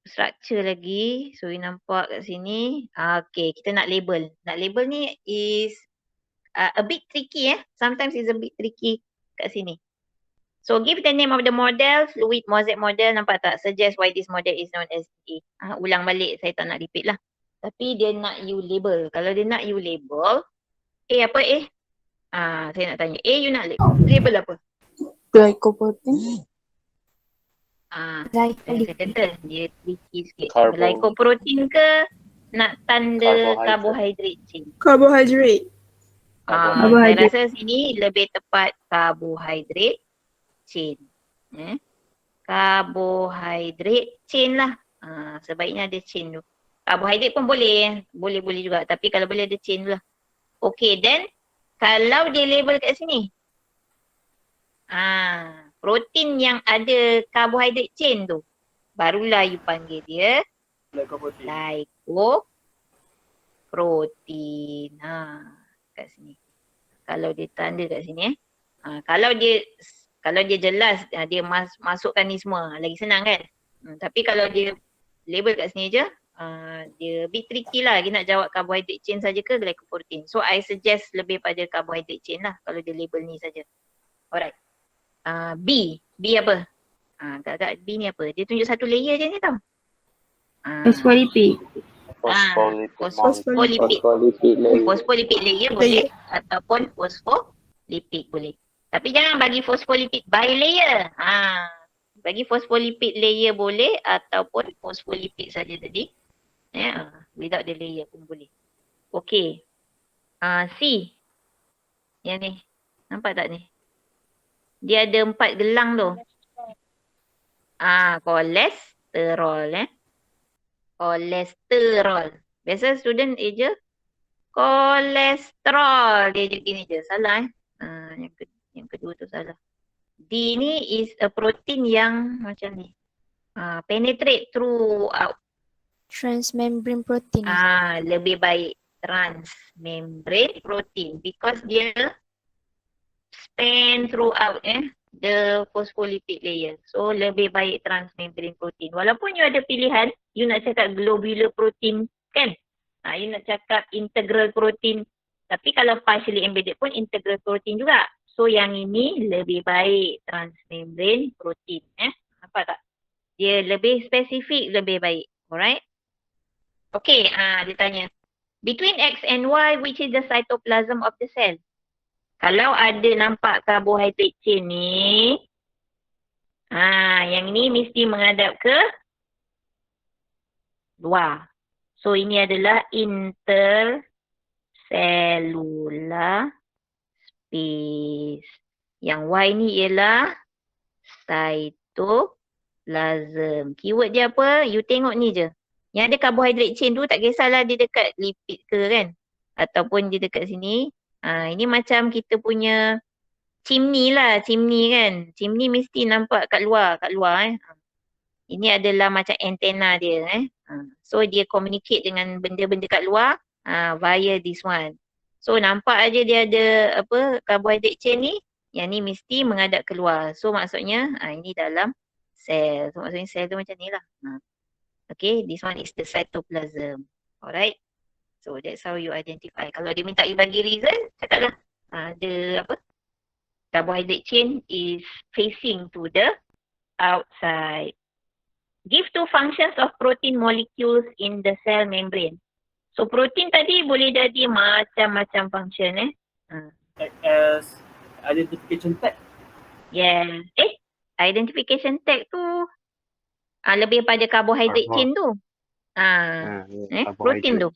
structure lagi. So, you nampak kat sini. Okay, kita nak label. Nak label ni is a bit tricky Sometimes it's a bit tricky kat sini. So, give the name of the model, fluid mosaic model. Nampak tak? Suggest why this model is known as A. Ulang balik, saya tak nak repeat lah. Tapi dia nak you label. Kalau dia nak you label, A apa A? Saya nak tanya. A you nak label apa? Glycoprotein. Saya kata dia tricky sikit. Glycoprotein ke nak tanda carbohydrate chain? Carbohydrate. Saya rasa sini lebih tepat carbohydrate chain. Carbohydrate chain lah. Sebaiknya ada chain tu. Carbohydrate pun boleh. Boleh juga. Tapi kalau boleh ada chain tu lah. Okay, then kalau dia label kat sini. Protein yang ada carbohydrate chain tu. Barulah you panggil dia glycoprotein. Kat sini. Kalau dia tanda kat sini Kalau dia jelas dia masukkan ni semua, lagi senang kan. Tapi kalau dia label kat sini je, dia bit tricky lah. Dia nak jawab carbohydrate chain saja ke glycoprotein. So I suggest lebih pada carbohydrate chain lah kalau dia label ni saja. Alright. B apa? Agak-agak B ni apa? Dia tunjuk satu layer je ni tau. Phospholipid. Phospholipid layer boleh ataupun phospholipid boleh. Tapi jangan bagi phospholipid by layer. Bagi phospholipid layer boleh ataupun phospholipid saja tadi. Without the layer pun boleh. Okay. C. Yang ni. Nampak tak ni? Dia ada 4 gelang tu. Kolesterol Kolesterol. Biasa student je kolesterol. Dia je gini je. Salah yang kedua tu salah. D ni is a protein yang macam ni. Penetrate throughout. Transmembrane protein. Lebih baik transmembrane protein because dia span throughout the phospholipid layer. So lebih baik transmembrane protein. Walaupun you ada pilihan, you nak cakap globular protein kan? You nak cakap integral protein. Tapi kalau partially embedded pun integral protein juga. So yang ini lebih baik transmembrane protein. Nampak tak? Dia lebih spesifik, lebih baik. Alright? Okay, dia tanya. Between X and Y, which is the cytoplasm of the cell? Kalau ada nampak carbohydrate chain ni, yang ni mesti menghadap ke luar. So ini adalah intercellular space. Yang Y ni ialah cytoplasm. Keyword dia apa? You tengok ni je. Yang ada carbohydrate chain tu tak kisahlah dia dekat lipid ke kan. Ataupun dia dekat sini. Ini macam kita punya chimney lah. Chimney kan. Chimney mesti nampak kat luar. Ini adalah macam antena dia. So dia communicate dengan benda-benda kat luar via this one. So nampak aja dia ada carbohydrate chain ni. Yang ni mesti menghadap keluar. So maksudnya ini dalam sel. So maksudnya sel tu macam ni lah. Okay, this one is the cytoplasm. Alright. So that's how you identify. Kalau dia minta you bagi reason, cakaplah the carbohydrate chain is facing to the outside. Give 2 functions of protein molecules in the cell membrane. So protein tadi boleh jadi macam-macam function As identification tag. Yes. Identification tag tu lebih pada carbohydrate chain tu. Protein tu.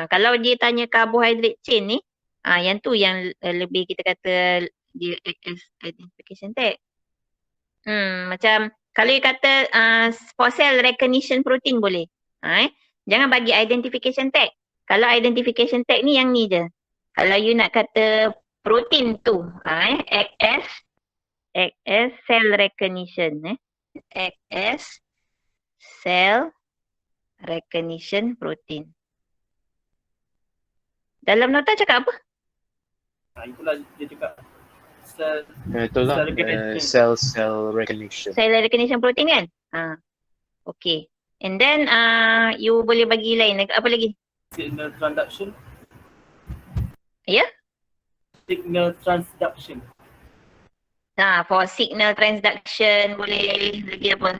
Kalau dia tanya carbohydrate chain ni, yang tu yang lebih kita kata dia as identification tag. Macam kalau you kata for cell recognition protein boleh. Jangan bagi identification tag. Kalau identification tag ni yang ni je. Kalau you nak kata protein tu, act as cell recognition. Act as cell recognition protein. Dalam nota cakap apa? Itulah dia cakap Itulah cell recognition. Cell recognition protein kan? Okay. And then you boleh bagi lain. Apa lagi? Signal transduction. Ya? Signal transduction. For signal transduction boleh lagi apa?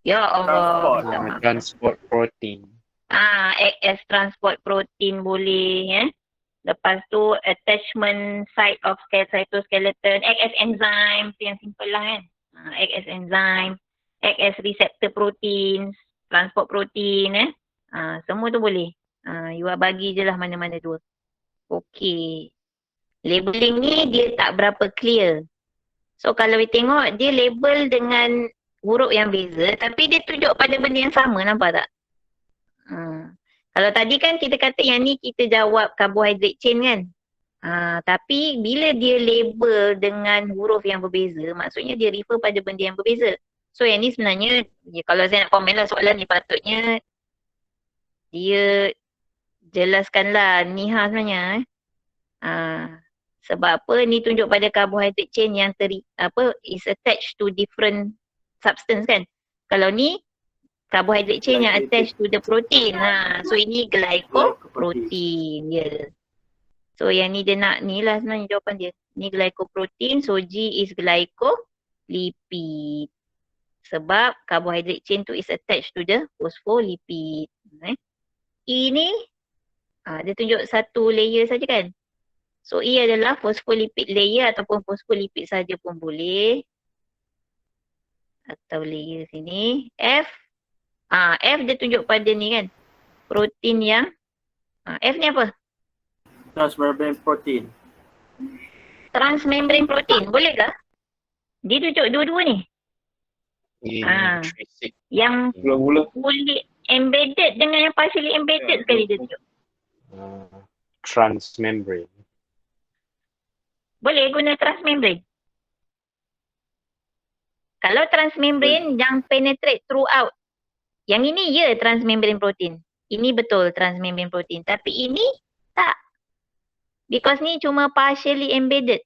Ya Allah. Transport. Transport protein. Act as transport protein boleh. Lepas tu attachment site of cytoskeleton. Act as enzyme. Tu yang simple lah kan. Act as enzyme. Act as receptor proteins. Transport protein. Semua tu boleh. You bagi je lah mana-mana dua. Okay. Labeling ni dia tak berapa clear. So kalau we tengok dia label dengan huruf yang beza tapi dia tunjuk pada benda yang sama, nampak tak? Kalau tadi kan kita kata yang ni kita jawab carbohydrate chain kan? Tapi bila dia label dengan huruf yang berbeza, maksudnya dia refer pada benda yang berbeza. So yang ni sebenarnya, kalau saya nak komen lah soalan ni patutnya dia jelaskanlah Niha sebenarnya. Sebab apa ni tunjuk pada carbohydrate chain yang is attached to different substance kan. Kalau ni carbohydrate chain yang attached to the protein. So ini glycoprotein dia. So yang ni dia nak ni lah sebenarnya jawapan dia. Ni glycoprotein, so G is glycolipid. Sebab carbohydrate chain tu is attached to the phospholipid. E ni dia tunjuk satu layer saja kan. So E adalah phospholipid layer ataupun phospholipid saja pun boleh. Atau layer sini. F. F dia tunjuk pada ni kan. Protein yang. F ni apa? Transmembrane protein. Transmembrane protein. Boleh ke? Dia tunjuk dua-dua ni. Intrinsic. Yang fully embedded dengan yang partially embedded sekali dia tunjuk. Transmembrane. Boleh guna transmembrane. Kalau transmembrane yang penetrate throughout. Yang ini ya transmembrane protein. Ini betul transmembrane protein. Tapi ini tak. Because ni cuma partially embedded.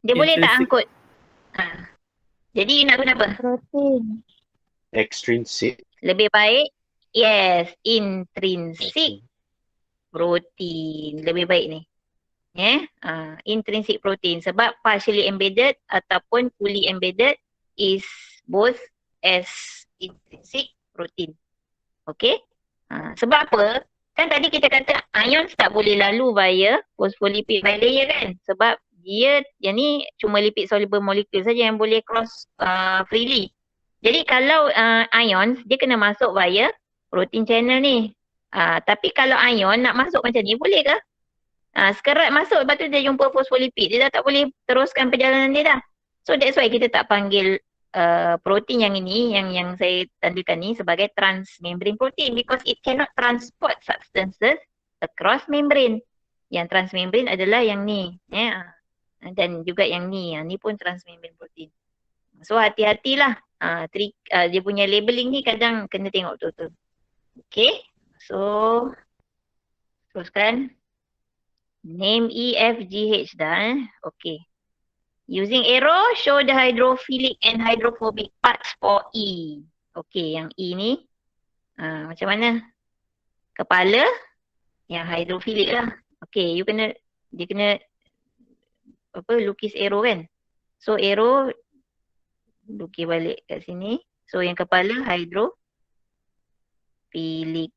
Dia boleh tak angkut? Jadi you nak guna apa? Protein. Extrinsic. Lebih baik. Yes. Intrinsic protein. Lebih baik ni. Intrinsic protein. Sebab partially embedded ataupun fully embedded is both as intrinsic protein. Okay? Sebab apa? Kan tadi kita kata ions tak boleh lalu via phospholipid bilayer kan? Sebab dia yang ni cuma lipid soluble molecule saja yang boleh cross freely. Jadi kalau ions dia kena masuk via protein channel ni. Tapi kalau ion nak masuk macam ni boleh ke? Sekerat masuk lepas tu dia jumpa phospholipid. Dia dah tak boleh teruskan perjalanan dia dah. So that's why kita tak panggil protein yang ini, yang saya tandakan ni sebagai transmembrane protein because it cannot transport substances across membrane. Yang transmembrane adalah yang ni. Dan juga yang ni. Ni pun transmembrane protein. So hati-hatilah. Dia punya labeling ni kadang kena tengok betul-betul. Okay. So teruskan. Name E, F, G, H dah. Okay. Using arrow, show the hydrophilic and hydrophobic parts for E. Okay, yang E ni. Macam mana? Kepala. Yang hydrophilic lah. Okay, dia kena lukis arrow kan. So arrow, lukis balik kat sini. So yang kepala hydrophilic.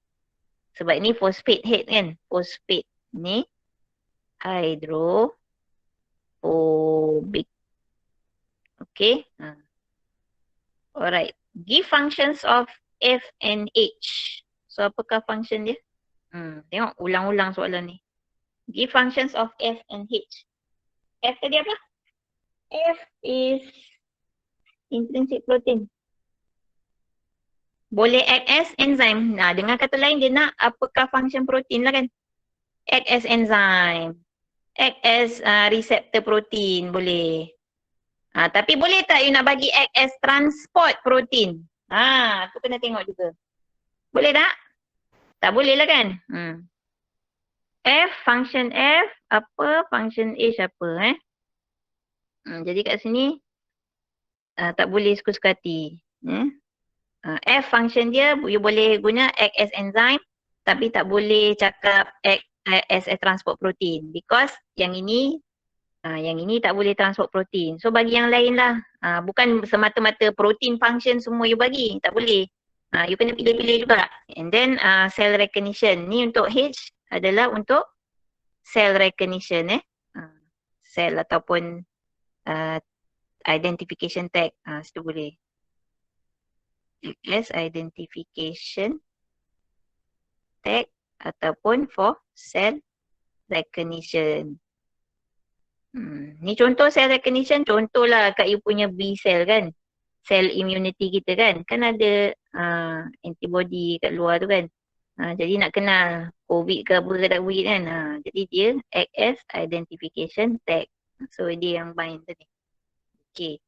Sebab ni phosphate head kan. Phosphate ni. Hydrophobic. Okay. Alright. Give functions of F and H. So apakah function dia? Tengok ulang-ulang soalan ni. Give functions of F and H. F tadi apa? F is intrinsic protein. Boleh act as enzyme. Dengan kata lain dia nak apakah function protein lah kan? Act as enzyme. Act as receptor protein. Boleh. Tapi boleh tak you nak bagi act as transport protein? Tu kena tengok juga. Boleh tak? Tak boleh lah kan? F, function F, apa? Function H apa? Jadi kat sini tak boleh suka-suka hati. F function dia you boleh guna act as enzyme tapi tak boleh cakap act as a transport protein because yang ini tak boleh transport protein. So bagi yang lain lah. Bukan semata-mata protein function semua you bagi. Tak boleh. You kena pilih-pilih juga. And then cell recognition. Ni untuk H adalah untuk cell recognition cell ataupun identification tag. Situ boleh. As identification tag ataupun for cell recognition. Ni contoh cell recognition, contohlah kat you punya B cell kan. Cell immunity kita kan. Kan ada antibody kat luar tu kan. Jadi nak kenal COVID ke apa ke tak COVID kan. Jadi dia act as identification tag. So dia yang bind tadi. Okay.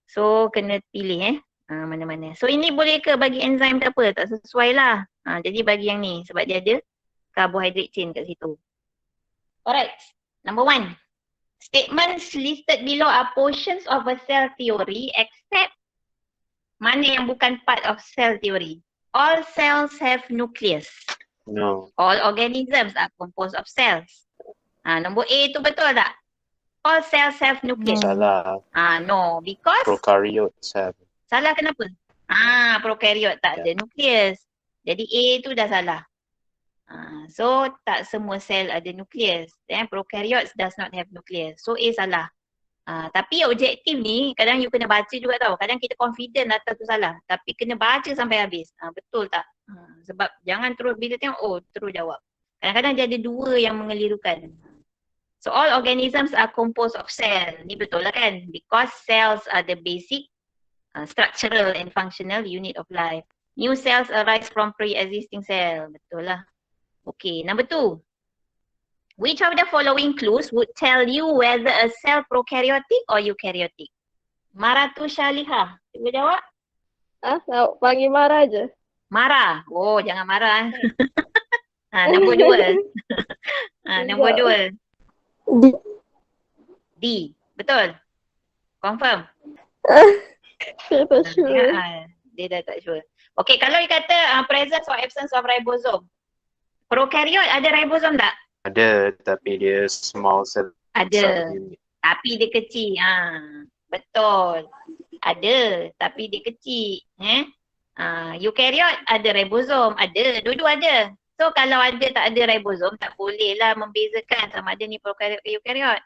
So kena pilih mana-mana. So ini boleh ke bagi enzim tak apa? Tak sesuai lah. Jadi bagi yang ni sebab dia ada carbohydrate chain kat situ. Alright. Number 1. Statements listed below are portions of a cell theory except mana yang bukan part of cell theory. All cells have nucleus. No. All organisms are composed of cells. Nombor A tu betul tak? All cells have nucleus. Salah. No, because Prokaryotes have. salah kenapa? Prokaryote tak ada nukleus. Jadi A tu dah salah. So tak semua sel ada nukleus. Prokaryotes does not have nucleus. So A salah. Tapi objektif ni kadang you kena baca juga tau. Kadang kita confident data tu salah. Tapi kena baca sampai habis. Betul tak? Sebab jangan terus bila tengok terus jawab. Kadang-kadang dia ada dua yang mengelirukan. So all organisms are composed of cell. Ni betul lah kan? Because cells are the basic structural and functional unit of life. New cells arise from pre-existing cell. Betul lah. Okay, number 2. Which of the following clues would tell you whether a cell prokaryotic or eukaryotic? Maratu Syalihah. Cuba jawab. Nak panggil Mara je. Marah. Jangan marah. Nombor 2. Nombor 2. D. Betul. Confirm. Saya tak sure. Dia dah tak sure. Okay, kalau you kata presence or absence of ribosome. Prokaryote ada ribosome tak? Ada, tapi dia small cell. Ada. Tapi dia kecil. Betul. Ada, tapi dia kecil. Eukaryote ada ribosome. Ada. Dua-dua ada. So kalau ada tak ada ribosome, tak boleh lah membezakan sama ada ni prokaryote ke eukaryote.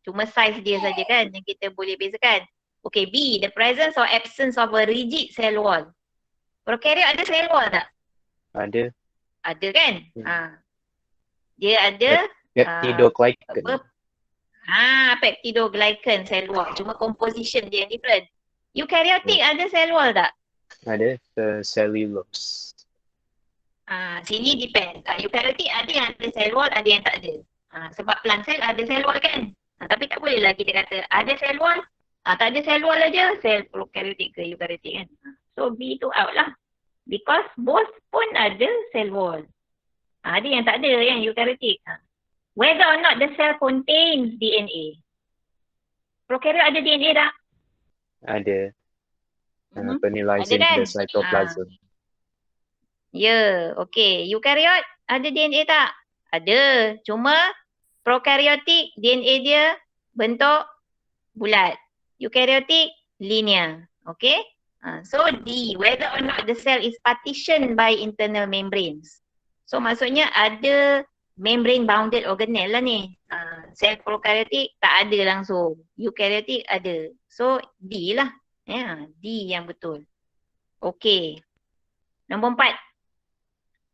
Cuma size dia saja kan yang kita boleh bezakan. Okay, B. The presence or absence of a rigid cell wall. Prokaryote ada cell wall tak? Ada. Ada kan? Dia ada Peptidoglycan. peptidoglycan cell wall. Cuma composition dia yang different. Eukaryotic ada cell wall tak? Ada cellulose. Sini depend. Eukaryotic ada yang ada cell wall, ada yang tak ada. Sebab plant cell ada cell wall kan? Tapi tak boleh lah kita kata ada cell wall, tak ada cell wall aja, cell prokaryotic ke eukaryotic kan? So B tu out lah. Because both pun ada cell wall. Ada yang tak ada yang eukaryotic. Whether or not the cell contains DNA. Prokaryote ada DNA tak? Ada. Fertilizing Ada kan? the cytoplasm. Okay. Eukaryote ada DNA tak? Ada. Cuma prokaryotik DNA dia bentuk bulat. Eukaryotik linear. Okay? So D, whether or not the cell is partitioned by internal membranes. So maksudnya ada membrane bounded organelle lah ni. Sel prokaryotik tak ada langsung. Eukaryotik ada. So D lah. D yang betul. Okay. Nombor 4.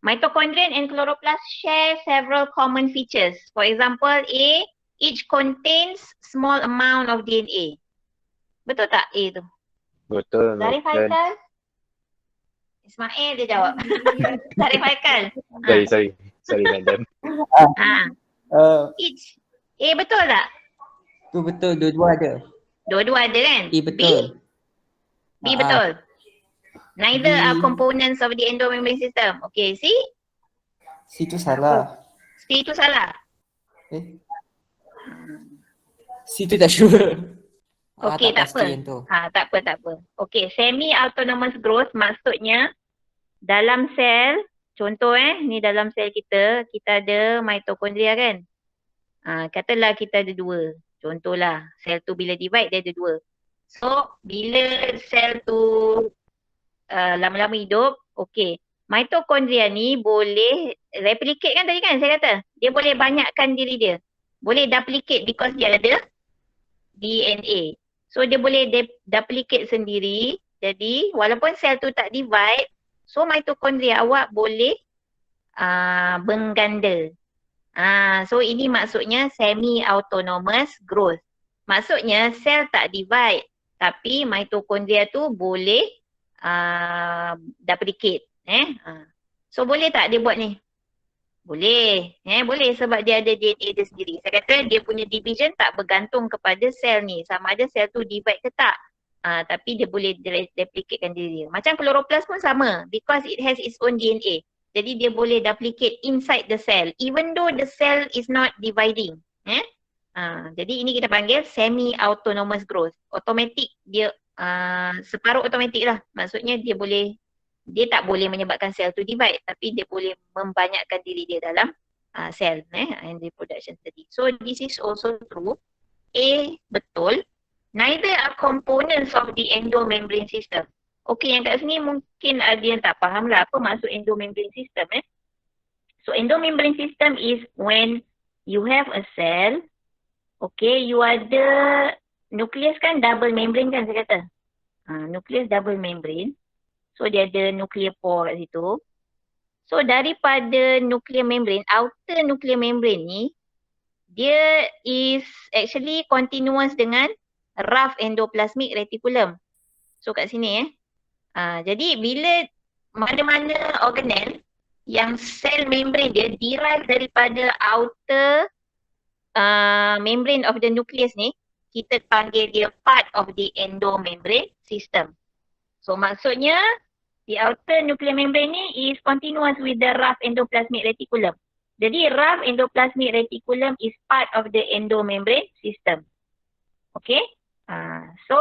Mitochondrion and chloroplast share several common features. For example, A, each contains small amount of DNA. Betul tak A tu? Betul. Zarif Haikal? Ismail dia jawab. Zarif Haikal. Sorry madam. Each. A betul tak? Tu betul, dua-dua ada. Dua-dua ada kan? A betul. B betul. Neither are components of the endomembrane system. Okay, C? C tu salah. C tu salah. C tu tak sure. Okey, tak tak apa. pasti yang tu. Tak apa. Okey, semi-autonomous growth maksudnya dalam sel, contoh ni dalam sel kita ada mitokondria kan? Katalah kita ada 2. Contohlah, sel tu bila divide dia ada 2. So, bila sel tu lama-lama hidup, okey. Mitokondria ni boleh replicate kan tadi kan saya kata? Dia boleh banyakkan diri dia. Boleh duplicate because dia ada DNA. So dia boleh duplicate sendiri. Jadi walaupun sel tu tak divide, so mitokondria awak boleh berganda. So ini maksudnya semi-autonomous growth. Maksudnya sel tak divide tapi mitokondria tu boleh duplicate. So boleh tak dia buat ni? Boleh. Boleh sebab dia ada DNA dia sendiri. Saya kata dia punya division tak bergantung kepada sel ni. Sama ada sel tu divide ke tak. Tapi dia boleh replicatekan diri dia. Macam chloroplast pun sama. Because it has its own DNA. Jadi dia boleh duplicate inside the cell. Even though the cell is not dividing. Jadi ini kita panggil semi-autonomous growth. Automatic dia, separuh automatic lah. Maksudnya dia tak boleh menyebabkan sel tu divide tapi dia boleh membanyakkan diri dia dalam sel and reproduction tadi. So this is also true. A, betul. Neither are components of the endomembrane system. Okey, yang kat sini mungkin ada yang tak faham lah apa maksud endomembrane system. So endomembrane system is when you have a cell, okay, you ada nukleus kan double membrane kan saya kata. Nukleus double membrane. So dia ada nuclear pore kat situ. So daripada nuclear membrane, outer nuclear membrane ni, dia is actually continuous dengan rough endoplasmic reticulum. So kat sini jadi bila mana-mana organelle yang sel membrane dia derive daripada outer membrane of the nucleus ni, kita panggil dia part of the endomembrane system. So maksudnya the outer nuclear membrane ni is continuous with the rough endoplasmic reticulum. Jadi rough endoplasmic reticulum is part of the endomembrane system. Okay. So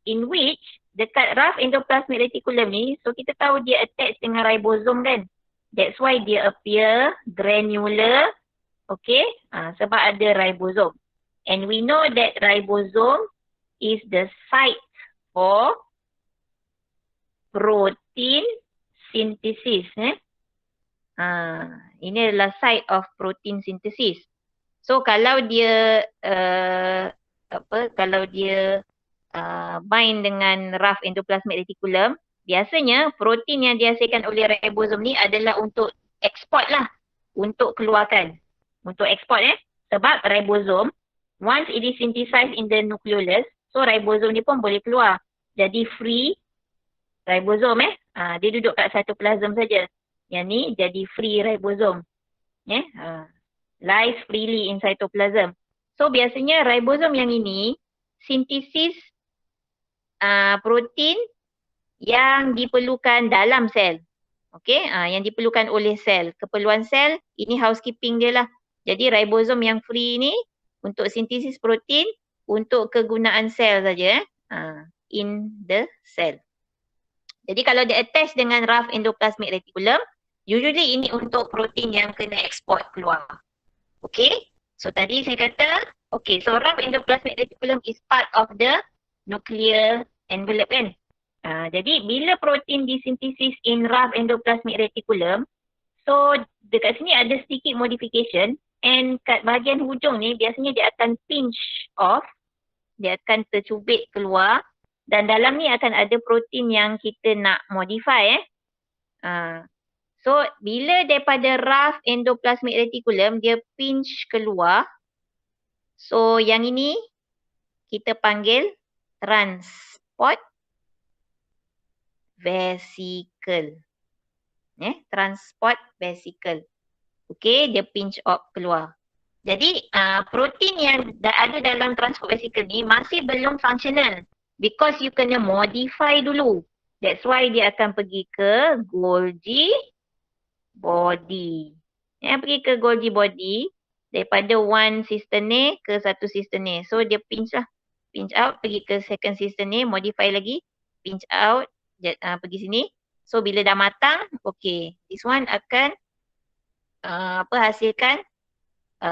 in which dekat rough endoplasmic reticulum ni, so kita tahu dia attach dengan ribosom kan. That's why dia appear granular. Okay. Sebab ada ribosom. And we know that ribosome is the site for protein synthesis. Ini adalah site of protein synthesis. So kalau dia bind dengan rough endoplasmic reticulum, biasanya protein yang dihasilkan oleh ribosom ni adalah untuk eksport lah, untuk keluarkan, untuk eksport sebab ribosom once it is synthesized in the nucleolus, so ribosom ni pun boleh keluar. Jadi free ribosom dia duduk kat cytoplasm saja. Yang ni jadi free ribosom. Lies freely in cytoplasm. So biasanya ribosom yang ini sintesis protein yang diperlukan dalam sel. Okey, yang diperlukan oleh sel. Keperluan sel, ini housekeeping dia lah. Jadi ribosom yang free ni untuk sintesis protein untuk kegunaan sel saja in the cell. Jadi kalau dia attach dengan rough endoplasmic reticulum, usually ini untuk protein yang kena eksport keluar. Okay. So tadi saya kata, okay, so rough endoplasmic reticulum is part of the nuclear envelope kan. Jadi bila protein disintesis in rough endoplasmic reticulum, so dekat sini ada sedikit modification and kat bahagian hujung ni biasanya dia akan pinch off, dia akan tercubit keluar. Dan dalam ni akan ada protein yang kita nak modify So bila daripada rough endoplasmic reticulum dia pinch keluar. So yang ini kita panggil transport vesicle. Transport vesicle. Okay, dia pinch off keluar. Jadi protein yang ada dalam transport vesicle ni masih belum functional. Because you kena modify dulu. That's why dia akan pergi ke Golgi body. Pergi ke Golgi body daripada one cistern ke satu cistern. So dia pinch lah. pinch out, pergi ke second sister ni, modify lagi, pinch out, pergi sini. So bila dah matang, okay, this one akan hasilkan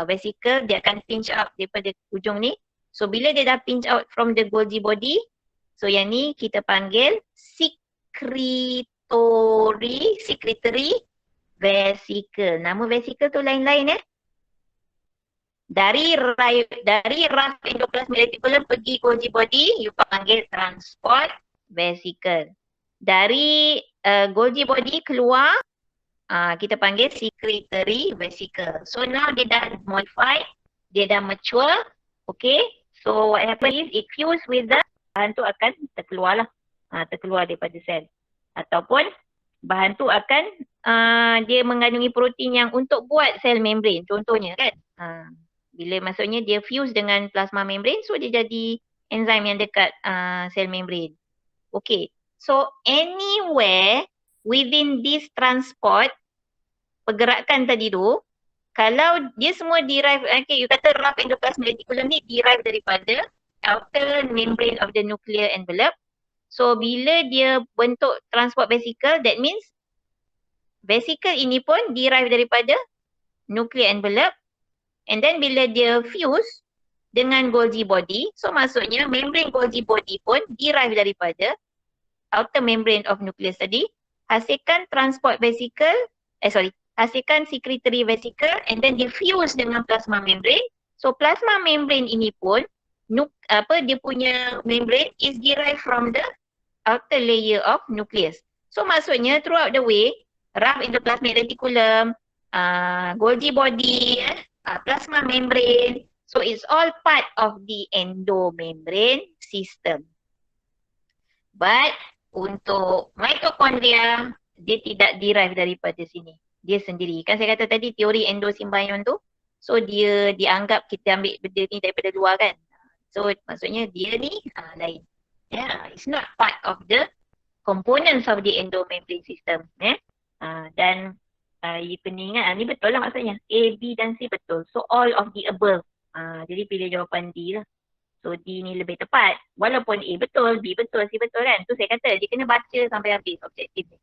vesicle, dia akan pinch out daripada ujung ni. So bila dia dah pinch out from the Golgi body, so yang ni kita panggil secretory vesicle. Nama vesicle tu lain-lain Dari rough endoplasmic reticulum pergi Golgi body, you panggil transport vesicle. Dari Golgi body keluar, kita panggil secretory vesicle. So now dia dah modified, dia dah mature, okay. So what happen is it fuse with the bahan tu akan terkeluar lah, terkeluar daripada sel. Ataupun bahan tu akan dia mengandungi protein yang untuk buat sel membrane contohnya kan. Bila maksudnya dia fuse dengan plasma membrane, so dia jadi enzim yang dekat sel membrane. Okay, so anywhere within this transport, pergerakan tadi tu, kalau dia semua derive, okay, you kata rough endoplasmic reticulum ni derive daripada outer membrane of the nuclear envelope. So bila dia bentuk transport vesicle, that means vesicle ini pun derive daripada nuclear envelope. And then bila dia fuse dengan Golgi body, so maksudnya membrane Golgi body pun derive daripada outer membrane of nucleus tadi, hasilkan transport vesicle, hasilkan secretory vesicle, and then dia fuse dengan plasma membrane. So plasma membrane ini pun dia punya membrane is derived from the outer layer of nucleus. So maksudnya throughout the way, rough endoplasmic reticulum, Golgi body, plasma membrane, so it's all part of the endomembrane system. But untuk mitochondria, dia tidak derive daripada sini. Dia sendiri. Kan saya kata tadi teori endosimbion tu, so dia dianggap kita ambil benda ni daripada luar kan. So maksudnya dia ni lain. It's not part of the components of the endomembrane system. Dan you kena ingat, ni betul lah maksudnya. A, B dan C betul. So all of the above. Jadi pilih jawapan D lah. So D ni lebih tepat. Walaupun A betul, B betul, C betul kan. Tu saya kata dia kena baca sampai habis objektif ni.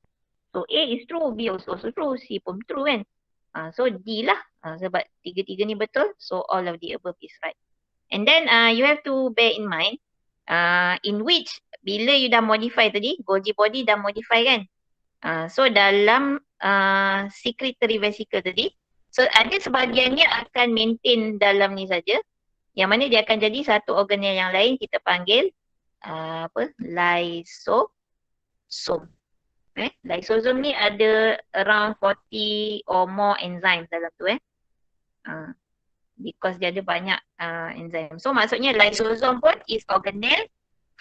So A is true, B also true, C pun true kan. So D lah. Sebab tiga-tiga ni betul. So all of the above is right. And then you have to bear in mind, in which bila you dah modify tadi, Golgi body dah modify kan. So dalam secretory vesicle tadi, so ada sebahagiannya akan maintain dalam ni saja, yang mana dia akan jadi satu organel yang lain, kita panggil lysosome. Lysosome ni ada around 40 or more enzymes dalam tu because dia ada banyak enzim. So maksudnya lysosome pun is organelle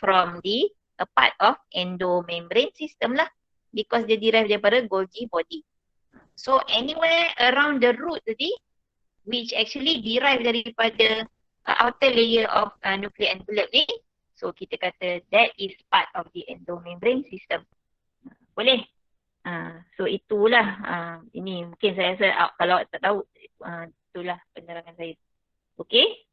from the part of endomembrane system lah, because dia derive daripada Golgi body. So anywhere around the root tadi, which actually derive daripada outer layer of nuclear envelope ni, so kita kata that is part of the endomembrane system. Boleh? So itulah, ini mungkin saya rasa kalau tak tahu, itulah penerangan saya. Okay?